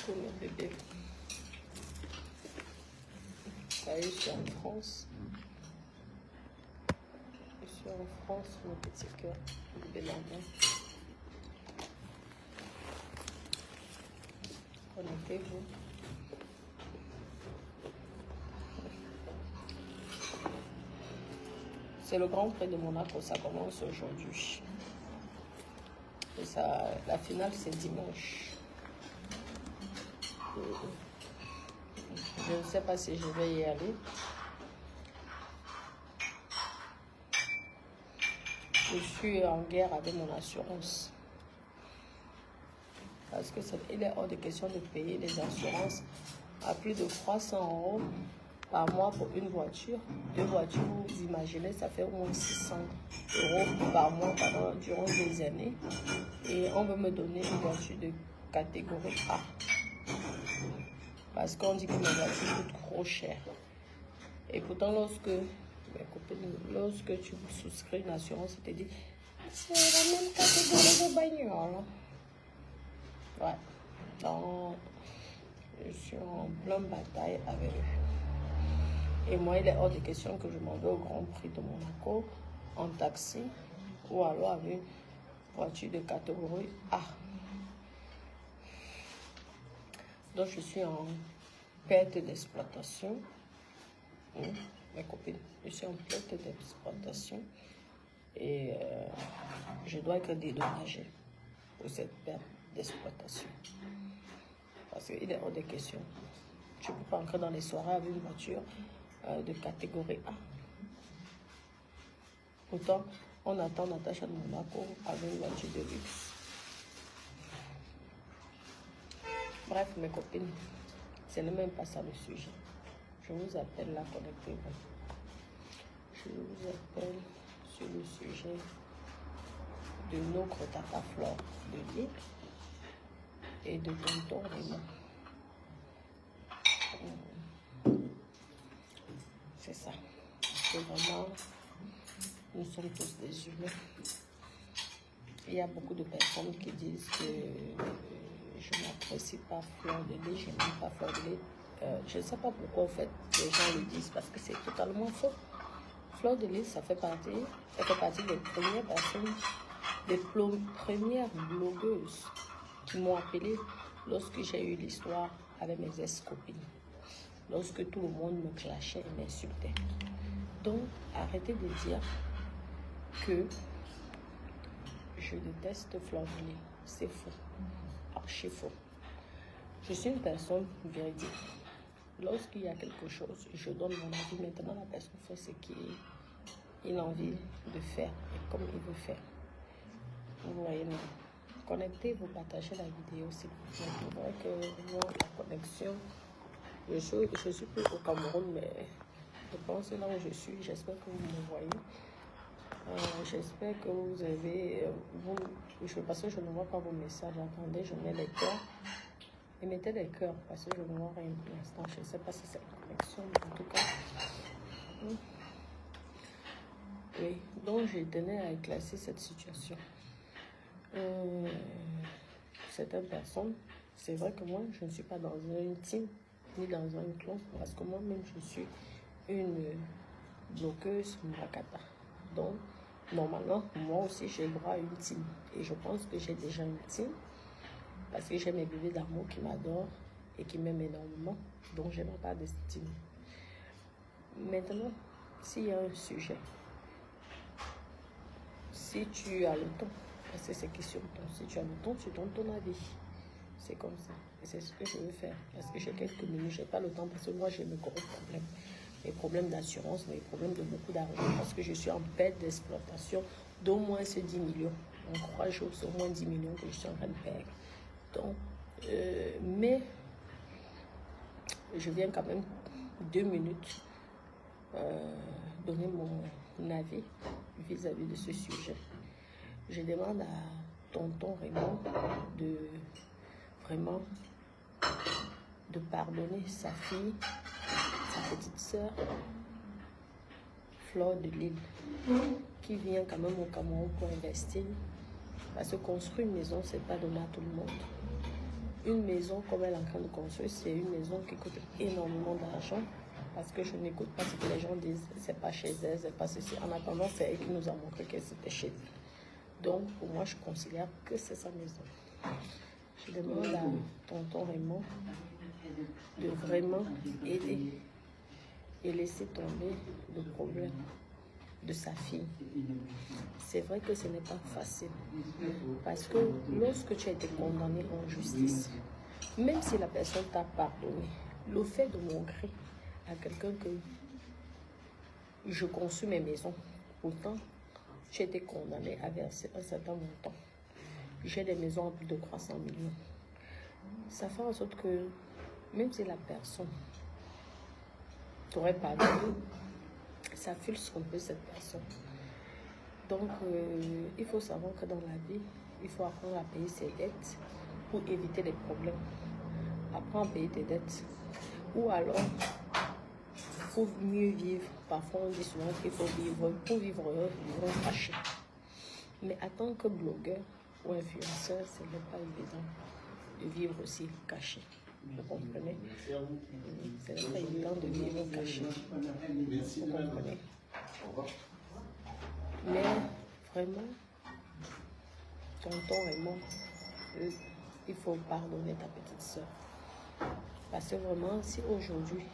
Coucou mes bébés. Ça y est, je suis en France. Je suis en France, mon petit cœur. Bénardin. Connectez-vous. C'est le Grand Prix de Monaco, ça commence aujourd'hui. Et ça, la finale, c'est dimanche. Je ne sais pas si je vais y aller. Je suis en guerre avec mon assurance. Parce que il est hors de question de payer les assurances à plus de 300 € par mois pour une voiture. Deux voitures, vous imaginez, ça fait au moins 600 € par mois durant des années. Et on veut me donner une voiture de catégorie A. Parce qu'on dit que ma voiture coûte trop cher. Et pourtant, lorsque tu souscris une assurance, il te dit c'est la même catégorie de bagnole. Ouais. Donc, je suis en pleine bataille avec eux. Et moi, il est hors de question que je m'en vais au Grand Prix de Monaco en taxi ou alors avec une voiture de catégorie A. Donc, je suis en perte d'exploitation. Mes copines, je suis en perte d'exploitation et je dois être dédommagée pour cette perte d'exploitation. Parce qu'il est hors de question. Tu ne peux pas entrer dans les soirées avec une voiture de catégorie A. Pourtant, on attend Natacha de Monaco avec une voiture de luxe. Bref, mes copines, ce n'est même pas ça le sujet. Je vous appelle là, connectez-vous. Je vous appelle sur le sujet de notre Tata Flore de Lille et de tonton Raymond. C'est ça. C'est vraiment, nous sommes tous des humains. Il y a beaucoup de personnes qui disent que je n'apprécie pas Flore de Lille, je n'aime pas Flore de Lille. Je ne sais pas pourquoi en fait les gens le disent parce que c'est totalement faux. Flore de Lille, elle fait partie des premières personnes, des premières blogueuses qui m'ont appelé lorsque j'ai eu l'histoire avec mes ex-copines. Lorsque tout le monde me clashait et m'insultait. Donc, arrêtez de dire que je déteste Flore de Lille. C'est faux. Archi faux. Je suis une personne véridique. Lorsqu'il y a quelque chose, je donne mon avis. Maintenant, la personne fait ce qu'il a envie de faire et comme il veut faire. Vous voyez, non. Connectez-vous, partagez la vidéo. C'est vrai que moi, la connexion, je suis plus au Cameroun, mais je pense là où je suis. J'espère que vous me voyez. J'espère que vous avez... parce que je ne vois pas vos messages. Attendez, je mets les cœurs. Et mettez des cœurs parce que je ne vois rien pour l'instant. Je ne sais pas si c'est la connexion, mais en tout cas. Oui, donc je tenais à éclaircir cette situation. Certaines personnes, c'est vrai que moi, je ne suis pas dans une team ni dans un clan parce que moi-même, je suis une bloqueuse Murakata. Donc, normalement, moi aussi, j'ai droit à une team. Et je pense que j'ai déjà une team. Parce que j'ai mes bébés d'amour qui m'adorent et qui m'aiment énormément. Donc, je n'ai pas d'estime. Maintenant, s'il y a un sujet, si tu as le temps, parce que c'est question de temps, si tu as le temps, tu donnes ton avis. C'est comme ça. Et c'est ce que je veux faire. Parce que j'ai quelques minutes, je n'ai pas le temps parce que moi, j'ai mes gros problèmes. Mes problèmes d'assurance, mes problèmes de beaucoup d'argent. Parce que je suis en perte d'exploitation d'au moins 10 millions. En 3 jours, c'est au moins 10 millions que je suis en train de perdre. Donc, mais je viens quand même 2 minutes donner mon avis vis-à-vis de ce sujet. Je demande à tonton Raymond de vraiment de pardonner sa fille, sa petite sœur, Flore de Lille, qui vient quand même au Cameroun pour investir. Parce que construire une maison, c'est pas donné à tout le monde. Une maison comme elle est en train de construire, c'est une maison qui coûte énormément d'argent. Parce que je n'écoute pas ce que les gens disent. C'est pas chez elle, c'est pas ceci. En attendant, c'est elle qui nous a montré que c'était chez elle. Donc, pour moi, je considère que c'est sa maison. Je demande à tonton Raymond de vraiment aider et laisser tomber le problème de sa fille. C'est vrai que ce n'est pas facile. Parce que lorsque tu as été condamné en justice, même si la personne t'a pardonné, le fait de montrer à quelqu'un que je construis mes maisons, pourtant j'ai été condamné à verser un certain montant. J'ai des maisons à plus de 300 millions. Ça fait en sorte que même si la personne t'aurait pardonné, ça frustre un peu cette personne. Donc il faut savoir que dans la vie, il faut apprendre à payer ses dettes pour éviter les problèmes. Apprends à payer tes dettes. Ou alors, pour mieux vivre, parfois on dit souvent qu'il faut vivre, pour vivre heureux, vivre caché. Mais en tant que blogueur ou influenceur, ce n'est pas évident de vivre aussi caché. Vous comprenez? Ce n'est pas évident de vivre caché. Vous comprenez? Mais vraiment, tonton Raymond, il faut pardonner ta petite soeur. Parce que vraiment, si aujourd'hui,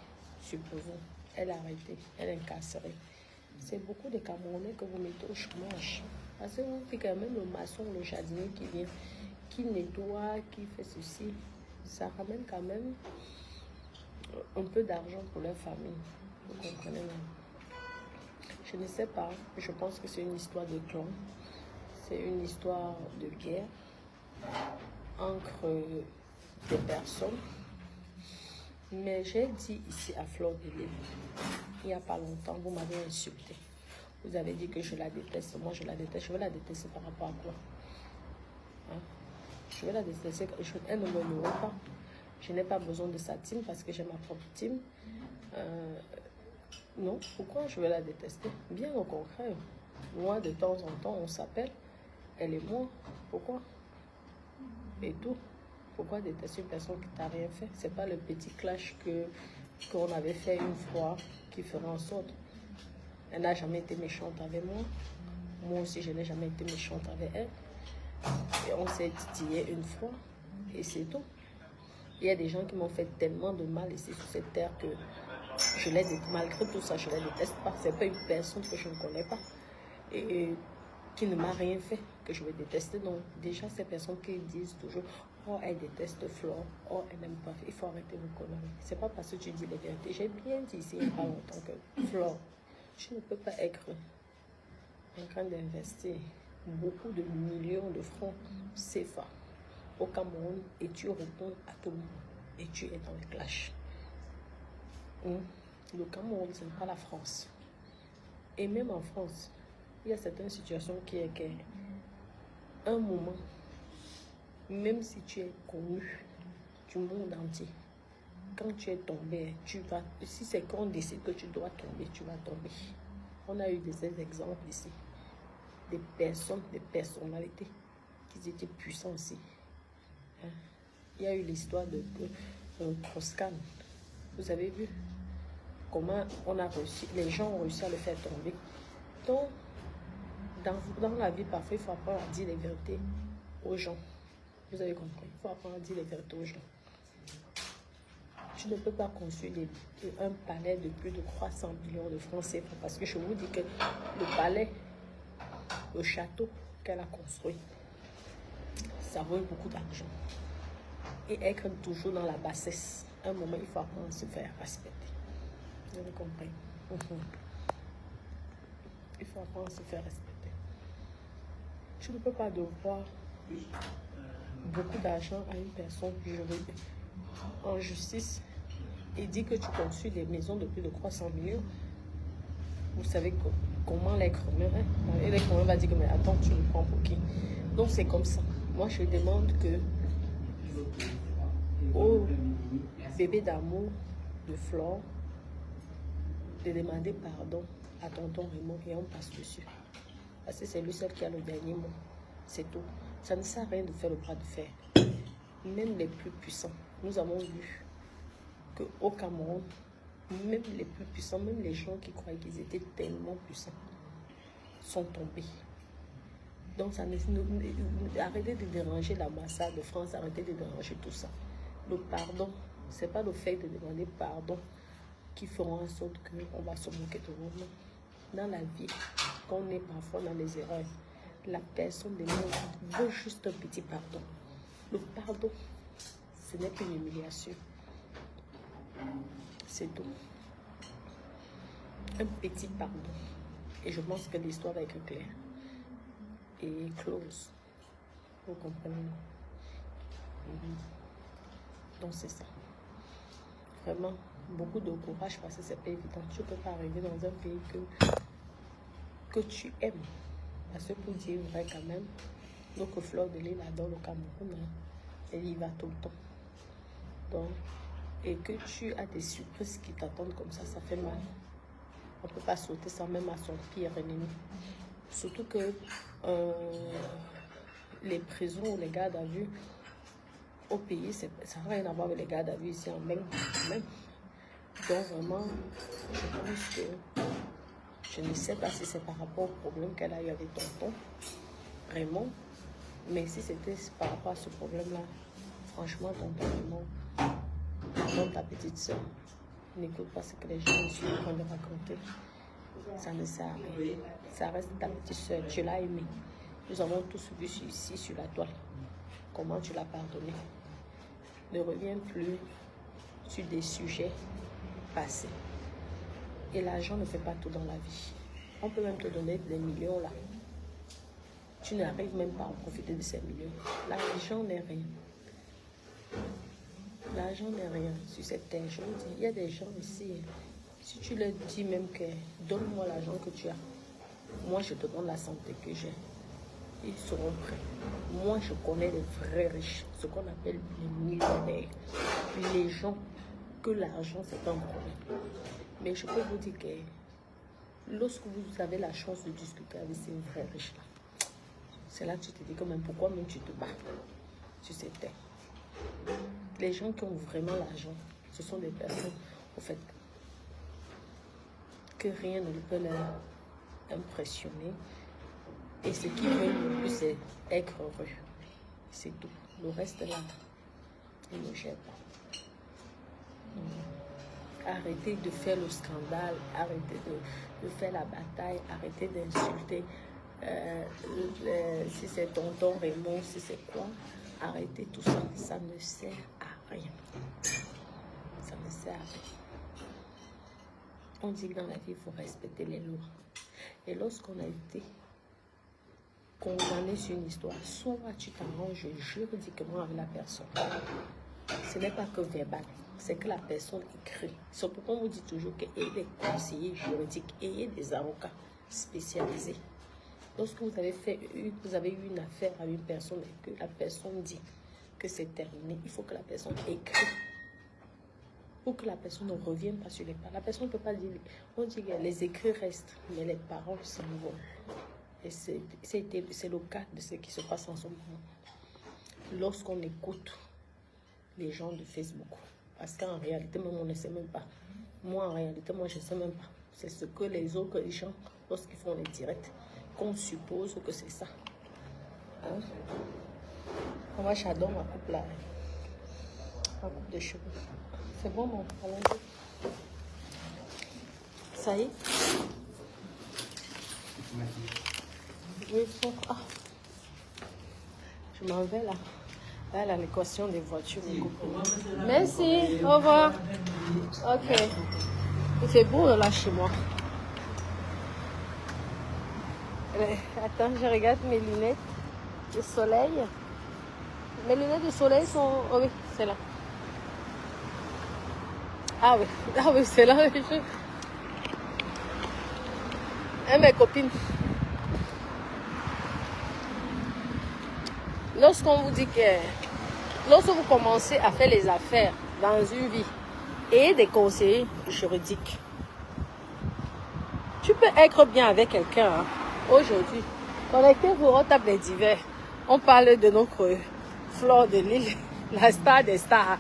supposons, elle a arrêté, elle est incarcérée, c'est beaucoup de Camerounais que vous mettez au chômage. Parce que vous faites quand même le maçon, le jardinier qui vient, qui nettoie, qui fait ceci. Ça ramène quand même un peu d'argent pour leur famille. Vous comprenez? Je ne sais pas. Je pense que c'est une histoire de clan. C'est une histoire de guerre entre des personnes. Mais j'ai dit ici à Fleur de Lys, il n'y a pas longtemps, vous m'avez insulté. Vous avez dit que je la déteste. Moi, je la déteste. Je vais la détester par rapport à quoi? Hein? Je vais la détester. Elle ne me nourrit pas. Je n'ai pas besoin de sa team parce que j'ai ma propre team. Non, pourquoi je vais la détester? Bien au contraire. Moi, de temps en temps, on s'appelle. Elle et moi. Pourquoi? Et tout. Pourquoi détester une personne qui t'a rien fait? C'est pas le petit clash qu'on avait fait une fois qui fera en sorte. Elle n'a jamais été méchante avec moi. Moi aussi, je n'ai jamais été méchante avec elle. Et on s'est titillé une fois. Et c'est tout. Il y a des gens qui m'ont fait tellement de mal ici sur cette terre que je les déteste. Malgré tout ça, je ne les déteste pas. Ce n'est pas une personne que je ne connais pas. Et qui ne m'a rien fait que je vais détester. Donc, déjà, ces personnes qui disent toujours « Oh, elle déteste Flore. Oh, elle n'aime pas. » Il faut arrêter vos conneries. Ce n'est pas parce que tu dis les vérités. J'ai bien dit ici il n'y a pas longtemps que Flore, tu ne peux pas être en train d'investir beaucoup de millions de francs CFA au Cameroun et tu réponds à tout le monde et tu es dans le clash. Le Cameroun, ce n'est pas la France. Et même en France, il y a certaines situations qui est qu'à un moment, même si tu es connu du monde entier, quand tu es tombé, tu vas, si c'est qu'on décide que tu dois tomber, tu vas tomber. On a eu des exemples ici, des personnes, des personnalités qui étaient puissants aussi. Il y a eu l'histoire de Toscan. Vous avez vu comment on a réussi, les gens ont réussi à le faire tomber. Donc, dans la vie, parfois, il faut apprendre à dire les vérités aux gens. Vous avez compris? Il faut apprendre à dire les vérités aux gens. Tu ne peux pas construire un palais de plus de 300 millions de francs CFA parce que je vous dis que le palais, le château qu'elle a construit, ça vaut beaucoup d'argent. Et être toujours dans la bassesse. À un moment, il faut apprendre à se faire respecter. Vous avez compris? Il faut apprendre à se faire respecter. Tu ne peux pas devoir beaucoup d'argent à une personne juridique en justice et dire que tu construis des maisons de plus de 300 millions. Vous savez comment l'être humain, et l'être humain va dire que mais attends, tu me prends pour qui? Donc c'est comme ça. Moi je demande que au bébé d'amour de Flore de demander pardon à tonton Raymond et on passe dessus. Parce que c'est lui seul qui a le dernier mot. C'est tout. Ça ne sert à rien de faire le bras de fer. même les plus puissants, nous avons vu qu'au Cameroun, même les plus puissants, même les gens qui croyaient qu'ils étaient tellement puissants, sont tombés. Donc, arrêtez de déranger l'ambassade de France, arrêtez de déranger tout ça. Le pardon, ce n'est pas le fait de demander pardon qui feront en sorte qu'on va se moquer de vous. Dans la vie, quand on est parfois dans les erreurs, la personne veut juste un petit pardon. Le pardon, ce n'est qu'une humiliation. C'est tout. Un petit pardon. Et je pense que l'histoire va être claire et close. Vous comprenez? Donc c'est ça. Vraiment, beaucoup de courage parce que c'est pas évident. Tu ne peux pas arriver dans un pays que tu aimes. Parce que pour dire vrai quand même, notre Fleur de Lys adore le Cameroun. Hein, elle y va tout le temps. Donc, et que tu as des surprises qui t'attendent comme ça fait mal. On ne peut pas sauter ça même à son pire ennemi. Surtout que les prisons ou les gardes à vue au pays, ça n'a rien à voir avec les gardes à vue ici en même. Donc vraiment, je pense que je ne sais pas si c'est par rapport au problème qu'elle a eu avec tonton, Raymond, mais si c'était par rapport à ce problème-là, franchement, tonton Raymond, pardon ta petite soeur, n'écoute pas ce que les gens sont en train de raconter. Ça ne sert à rien. Ça reste ta petite soeur. Tu l'as aimée. Nous avons tous vu ici sur la toile comment tu l'as pardonné. Ne reviens plus sur des sujets passés. Et l'argent ne fait pas tout dans la vie. On peut même te donner des millions là. Tu n'arrives même pas à profiter de ces millions. L'argent n'est rien. L'argent n'est rien sur cette terre. Je vous dis, il y a des gens ici, si tu leur dis même que donne-moi l'argent que tu as, moi je te donne la santé que j'ai, ils seront prêts. Moi je connais les vrais riches, ce qu'on appelle les millionnaires, les gens que l'argent c'est un problème. Mais je peux vous dire que lorsque vous avez la chance de discuter avec ces vrais riches là, c'est là que tu te dis quand même pourquoi même tu te bats sur cette terre. Les gens qui ont vraiment l'argent, ce sont des personnes, au fait, que rien ne peut leur impressionner. Et ce qu'ils veulent le plus, c'est être heureux. C'est tout. Le reste là, ils ne gèrent pas. Arrêtez de faire le scandale, arrêtez de faire la bataille, arrêtez d'insulter. Si c'est tonton Raymond, si c'est quoi, arrêtez tout ça. Ça ne sert à rien. Ça ne sert à rien. On dit que dans la vie, il faut respecter les lois. Et lorsqu'on a été condamné sur une histoire, soit tu t'arranges juridiquement avec la personne. Ce n'est pas que verbal, c'est que la personne écrit. C'est pourquoi on vous dit toujours qu'ayez des conseillers juridiques, ayez des avocats spécialisés. Lorsque vous avez eu une affaire à une personne et que la personne dit que c'est terminé, il faut que la personne écrit pour que la personne ne revienne pas sur les pas. La personne ne peut pas dire, on dit que les écrits restent, mais les paroles s'envolent. Et c'est le cas de ce qui se passe en ce moment. Lorsqu'on écoute les gens de Facebook, parce qu'en réalité, même on ne sait même pas. Moi, en réalité, je ne sais même pas. C'est ce que les autres gens, lorsqu'ils font les directs, qu'on suppose que c'est ça. Hein? Moi, j'adore ma coupe là. Ma coupe de cheveux. C'est bon, mon allons-y. Ça y est? Oui, ah. Je m'en vais là. Là, l'équation des voitures. Merci, au revoir. Ok. Il fait beau là chez moi. Attends, je regarde mes lunettes de soleil. Mes lunettes de soleil sont... Oh oui, c'est là. Ah oui, c'est là. Et mes copines. Lorsqu'on vous dit que... Lorsque vous commencez à faire les affaires dans une vie et des conseillers juridiques, tu peux être bien avec quelqu'un. Hein. Aujourd'hui, connectez-vous, on tape les divers. On parle de notre Fleur de Lys, La star des stars.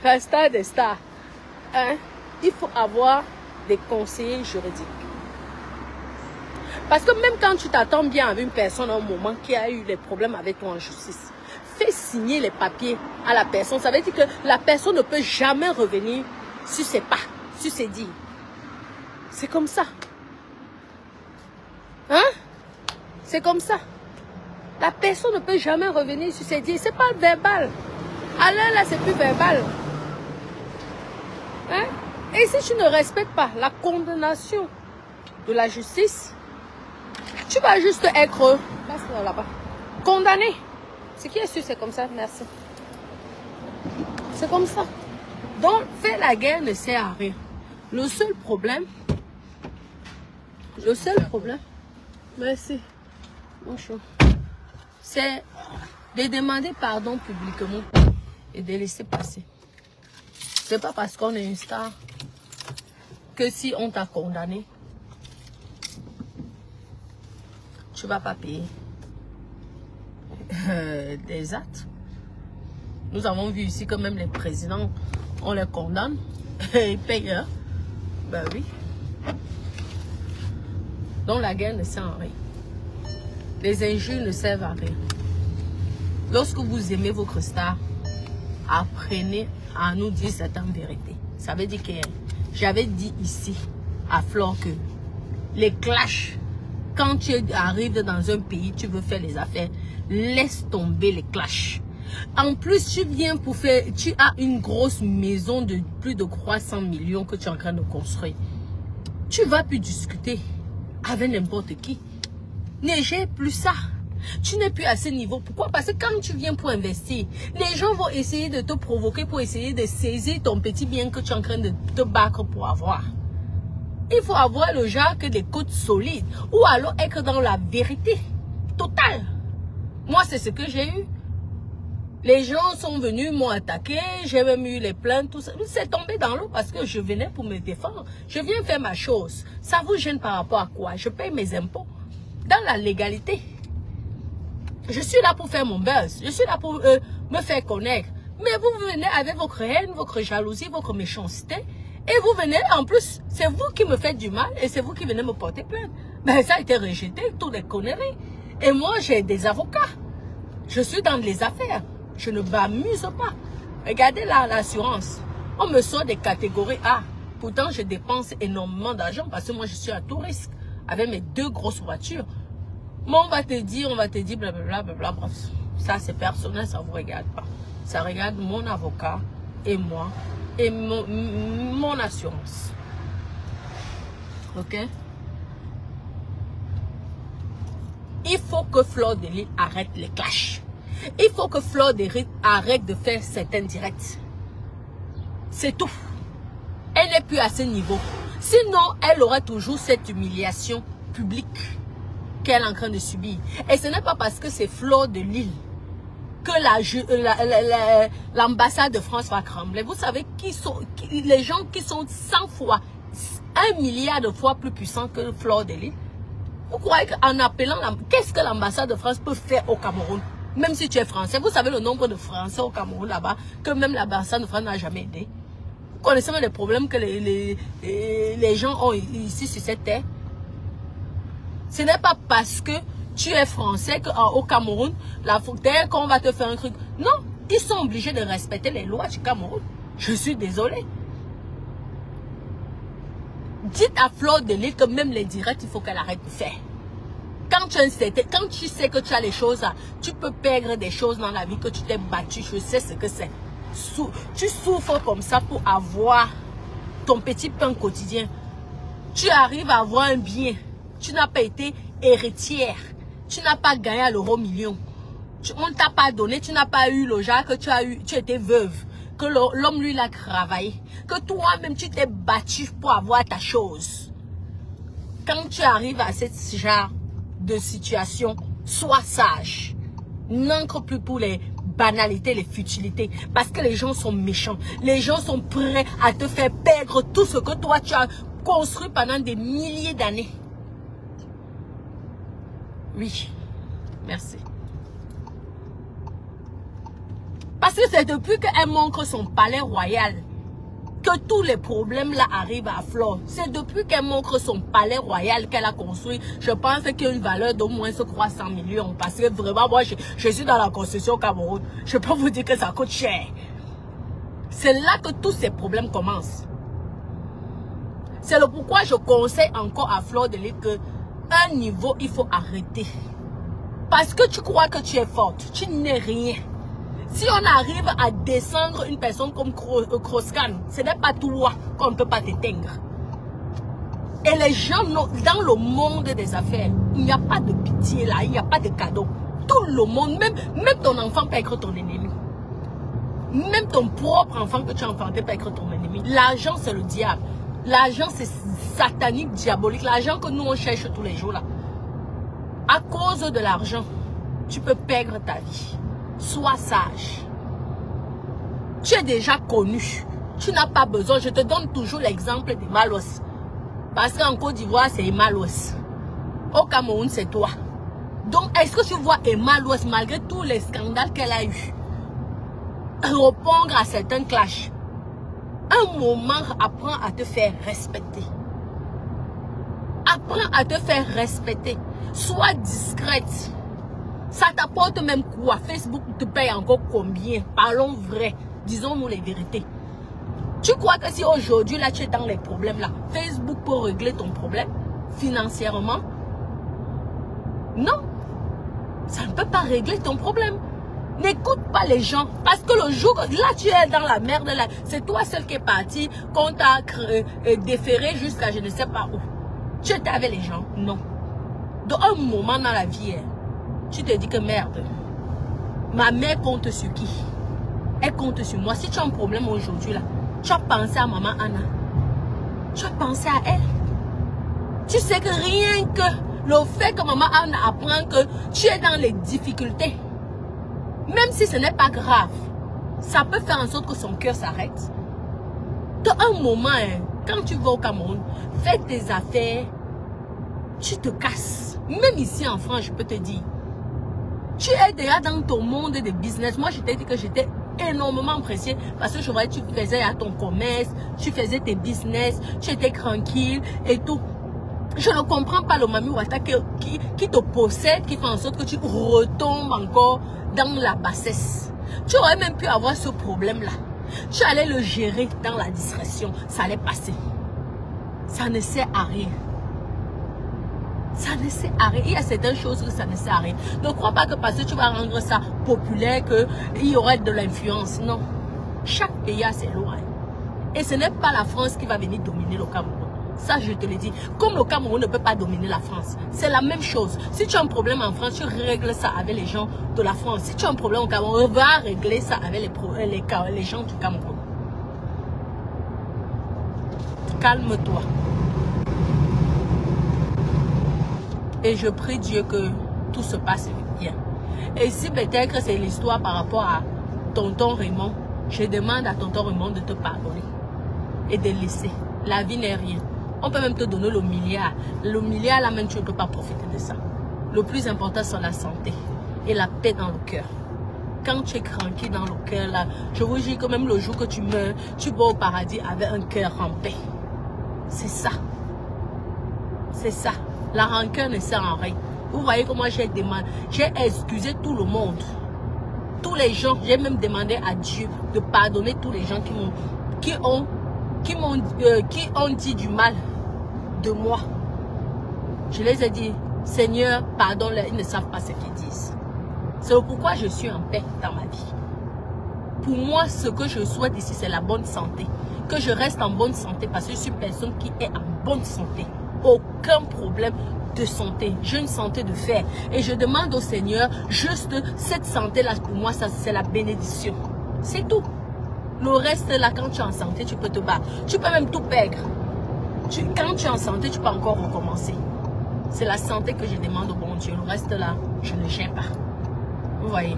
La star des stars. Hein? Il faut avoir des conseillers juridiques. Parce que même quand tu t'attends bien avec une personne à un moment qui a eu des problèmes avec toi en justice, fais signer les papiers à la personne. Ça veut dire que la personne ne peut jamais revenir sur ses pas, sur ses dires. C'est comme ça. Hein? C'est comme ça. La personne ne peut jamais revenir sur ses dires. C'est pas verbal. Alors là, c'est plus verbal. Hein? Et si tu ne respectes pas la condamnation de la justice, tu vas juste être là-bas, condamné. Ce qui est sûr, c'est comme ça. Merci. C'est comme ça. Donc, faire la guerre ne sert à rien. Le seul problème, merci, bonjour, c'est de demander pardon publiquement et de laisser passer. C'est pas parce qu'on est une star que si on t'a condamné, tu vas pas payer des actes. Nous avons vu ici que même les présidents, on les condamne et ils payent. Hein? Ben oui. Donc la guerre ne sert à rien. Les injures ne servent à rien. Lorsque vous aimez votre star, apprenez à nous dire certaines vérités. Ça veut dire que j'avais dit ici à Flore que les clashs, quand tu arrives dans un pays, tu veux faire les affaires, laisse tomber les clashs. En plus, tu viens pour faire, tu as une grosse maison de plus de 300 millions que tu es en train de construire. Tu vas plus discuter avec n'importe qui. Ne gère plus ça. Tu n'es plus à ce niveau. Pourquoi? Parce que quand tu viens pour investir, les gens vont essayer de te provoquer pour essayer de saisir ton petit bien que tu es en train de te battre pour avoir. Il faut avoir le genre que des côtes solides ou alors être dans la vérité totale. Moi, c'est ce que j'ai eu. Les gens sont venus, m'ont attaqué, j'ai même eu les plaintes, tout ça. C'est tombé dans l'eau parce que je venais pour me défendre. Je viens faire ma chose. Ça vous gêne par rapport à quoi? Je paye mes impôts dans la légalité. Je suis là pour faire mon buzz. Je suis là pour me faire connaître. Mais vous venez avec votre haine, votre jalousie, votre méchanceté. Et vous venez, en plus, c'est vous qui me faites du mal et c'est vous qui venez me porter plainte. Ben, ça a été rejeté, toutes les conneries. Et moi, j'ai des avocats. Je suis dans les affaires. Je ne m'amuse pas. Regardez là, l'assurance. On me sort des catégories A. Pourtant, je dépense énormément d'argent parce que moi, je suis à tout risque avec mes 2 grosses voitures. Mais on va te dire, blablabla, blablabla. Bref, ça, c'est personnel, ça ne vous regarde pas. Ça regarde mon avocat et moi et mon assurance. Ok? Il faut que Flore de Lys arrête les clashs. Il faut que Flore de Lys arrête de faire certains directs. C'est tout. Elle n'est plus à ce niveau. Sinon, elle aura toujours cette humiliation publique qu'elle est en train de subir. Et ce n'est pas parce que c'est Flore de Lys que l'ambassade de France va trembler. Vous savez qui sont les gens qui sont 100 fois, 1 milliard de fois plus puissants que Flore de Lys? Vous croyez qu'en appelant, qu'est-ce que l'ambassade de France peut faire au Cameroun? Même si tu es français, vous savez le nombre de Français au Cameroun là-bas, que même l'ambassade de France n'a jamais aidé. Vous connaissez les problèmes que les gens ont ici sur cette terre? Ce n'est pas parce que tu es français qu'au Cameroun, dès qu'on va te faire un truc. Non, ils sont obligés de respecter les lois du Cameroun. Je suis désolée. Dites à Flore de Lys que même les directs, il faut qu'elle arrête de faire. Quand tu sais que tu as les choses, tu peux perdre des choses dans la vie que tu t'es battu. Je sais ce que c'est. Tu souffres comme ça pour avoir ton petit pain quotidien. Tu arrives à avoir un bien. Tu n'as pas été héritière. Tu n'as pas gagné à l'euro million. On ne t'a pas donné. Tu n'as pas eu le genre que tu étais veuve. Que l'homme, lui, l'a travaillé. Que toi-même, tu t'es battu pour avoir ta chose. Quand tu arrives à ce genre de situation, sois sage. N'entre plus pour les banalités, les futilités. Parce que les gens sont méchants. Les gens sont prêts à te faire perdre tout ce que toi, tu as construit pendant des milliers d'années. Oui, merci. Parce que c'est depuis qu'elle montre son palais royal que tous les problèmes là arrivent à flot. C'est depuis qu'elle montre son palais royal qu'elle a construit. Je pense qu'il y a une valeur d'au moins 300 millions. Parce que vraiment, moi, je suis dans la construction au Cameroun. Je peux vous dire que ça coûte cher. C'est là que tous ces problèmes commencent. C'est le pourquoi je conseille encore à Fleur de Lys que un niveau, il faut arrêter. Parce que tu crois que tu es forte. Tu n'es rien. Si on arrive à descendre une personne comme Kroscan, ce n'est pas toi qu'on ne peut pas t'éteindre. Et les gens, dans le monde des affaires, il n'y a pas de pitié là, il n'y a pas de cadeau. Tout le monde, même ton enfant peut être ton ennemi. Même ton propre enfant que tu as enfanté peut être ton ennemi. L'argent, c'est le diable. L'argent, c'est satanique, diabolique. L'argent que nous, on cherche tous les jours là. À cause de l'argent, tu peux perdre ta vie. Sois sage. Tu es déjà connu. Tu n'as pas besoin. Je te donne toujours l'exemple de Malos. Parce qu'en Côte d'Ivoire, c'est Malos. Au Cameroun, c'est toi. Donc, est-ce que tu vois Malos, malgré tous les scandales qu'elle a eus, répondre à certains clashs? Un moment, apprends à te faire respecter. Apprends à te faire respecter. Sois discrète. Ça t'apporte même quoi? Facebook te paye encore combien? Parlons vrai. Disons-nous les vérités. Tu crois que si aujourd'hui, là, tu es dans les problèmes, là, Facebook peut régler ton problème financièrement? Non. Ça ne peut pas régler ton problème. N'écoute pas les gens. Parce que le jour, là, tu es dans la merde, là. C'est toi seul qui est parti, qu'on t'a déféré jusqu'à je ne sais pas où. Tu étais avec les gens? Non. Dans un moment dans la vie, tu te dis que merde, ma mère compte sur qui? Elle compte sur moi. Si tu as un problème aujourd'hui, là, tu as pensé à maman Anna. Tu as pensé à elle. Tu sais que rien que le fait que maman Anna apprend que tu es dans les difficultés, même si ce n'est pas grave, ça peut faire en sorte que son cœur s'arrête. Dans un moment, quand tu vas au Cameroun, fais tes affaires, tu te casses. Même ici en France, je peux te dire. Tu es déjà dans ton monde de business. Moi, je t'ai dit que j'étais énormément appréciée parce que je voyais que tu faisais à ton commerce, tu faisais tes business, tu étais tranquille et tout. Je ne comprends pas le Mami Wata qui te possède, qui fait en sorte que tu retombes encore dans la bassesse. Tu aurais même pu avoir ce problème-là. Tu allais le gérer dans la discrétion. Ça allait passer. Ça ne sert à rien. Ça ne sert à rien. Il y a certaines choses que ça ne sert à rien. Ne crois pas que parce que tu vas rendre ça populaire, qu'il y aurait de l'influence. Non. Chaque pays a ses lois. Et ce n'est pas la France qui va venir dominer le Cameroun. Ça, je te le dis. Comme le Cameroun ne peut pas dominer la France, c'est la même chose. Si tu as un problème en France, tu règles ça avec les gens de la France. Si tu as un problème au Cameroun, on va régler ça avec les gens du Cameroun. Calme-toi. Et je prie Dieu que tout se passe bien. Et si peut-être c'est l'histoire par rapport à tonton Raymond, je demande à tonton Raymond de te pardonner et de laisser. La vie n'est rien. On peut même te donner le milliard. Le milliard, là même, tu ne peux pas profiter de ça. Le plus important, c'est la santé et la paix dans le cœur. Quand tu es tranquille dans le cœur, là, je vous dis que même le jour que tu meurs, tu vas au paradis avec un cœur en paix. C'est ça. C'est ça. La rancœur ne sert à rien. Vous voyez comment j'ai demandé, j'ai excusé tout le monde. Tous les gens, j'ai même demandé à Dieu de pardonner tous les gens qui ont dit du mal de moi. Je les ai dit, Seigneur, pardonne-les, ils ne savent pas ce qu'ils disent. C'est pourquoi je suis en paix dans ma vie. Pour moi, ce que je souhaite ici, c'est la bonne santé. Que je reste en bonne santé parce que je suis une personne qui est en bonne santé. Aucun problème de santé. J'ai une santé de fer. Et je demande au Seigneur, juste cette santé-là, pour moi, c'est la bénédiction. C'est tout. Le reste, là, quand tu es en santé, tu peux te battre. Tu peux même tout perdre. Quand tu es en santé, tu peux encore recommencer. C'est la santé que je demande au bon Dieu. Le reste, là, je ne gère pas. Vous voyez?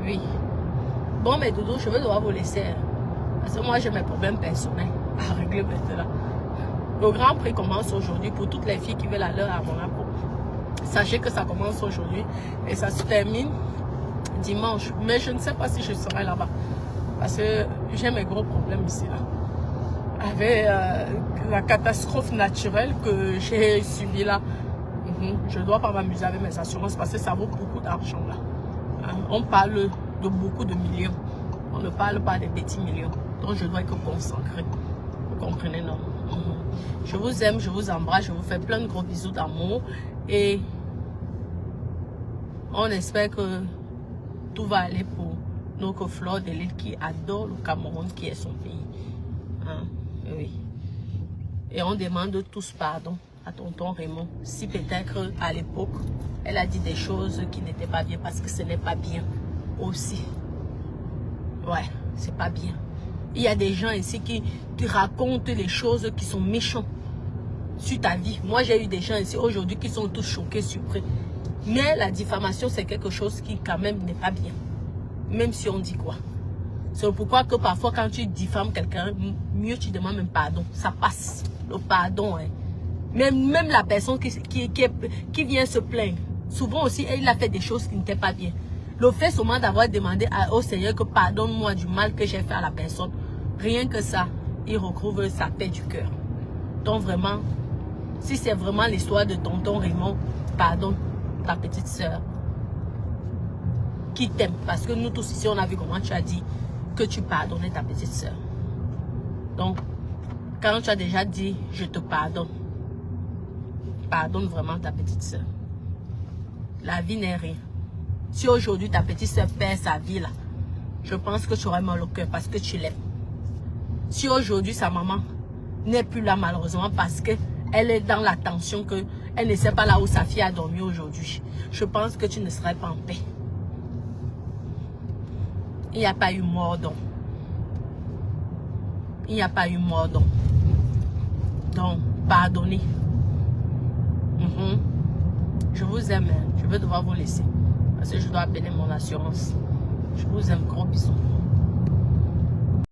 Oui. Bon, mais Doudou, je vais devoir vous laisser. Parce que moi, j'ai mes problèmes personnels à régler maintenant. Le Grand Prix commence aujourd'hui pour toutes les filles qui veulent aller à Monaco. Sachez que ça commence aujourd'hui et ça se termine dimanche. Mais je ne sais pas si je serai là-bas. Parce que j'ai mes gros problèmes ici. Là. Avec la catastrophe naturelle que j'ai subie là. Je ne dois pas m'amuser avec mes assurances parce que ça vaut beaucoup d'argent là. On parle de beaucoup de millions. On ne parle pas des petits millions. Donc je dois être concentré. Vous comprenez, non? Je vous aime, je vous embrasse, je vous fais plein de gros bisous d'amour. Et on espère que tout va aller pour notre Fleur de Lys qui adore le Cameroun, qui est son pays. Oui. Et on demande tous pardon à tonton Raymond. Si peut-être à l'époque, elle a dit des choses qui n'étaient pas bien parce que ce n'est pas bien aussi. Ouais, c'est pas bien. Il y a des gens ici qui racontent les choses qui sont méchantes sur ta vie. Moi, j'ai eu des gens ici aujourd'hui qui sont tous choqués, surpris. Mais la diffamation, c'est quelque chose qui quand même n'est pas bien. Même si on dit quoi. C'est pourquoi que parfois quand tu diffames quelqu'un, mieux tu demandes même pardon. Ça passe. Le pardon, hein. Même la personne qui vient se plaindre, souvent aussi, il a fait des choses qui n'étaient pas bien. Le fait seulement d'avoir demandé au Seigneur que pardonne-moi du mal que j'ai fait à la personne, rien que ça, il recouvre sa paix du cœur. Donc vraiment, si c'est vraiment l'histoire de tonton Raymond, pardonne ta petite soeur qui t'aime. Parce que nous tous ici, on a vu comment tu as dit que tu pardonnais ta petite soeur. Donc, quand tu as déjà dit je te pardonne, pardonne vraiment ta petite soeur. La vie n'est rien. Si aujourd'hui ta petite soeur perd sa vie là, je pense que tu aurais mal au cœur parce que tu l'aimes. Si aujourd'hui sa maman n'est plus là malheureusement parce qu'elle est dans la tension, qu'elle ne sait pas là où sa fille a dormi aujourd'hui, je pense que tu ne serais pas en paix. Il n'y a pas eu mort donc. Il n'y a pas eu mort donc. Donc, pardonnez. Je vous aime. Je vais devoir vous laisser. Parce que je dois appeler mon assurance. Je vous aime. Gros bisous.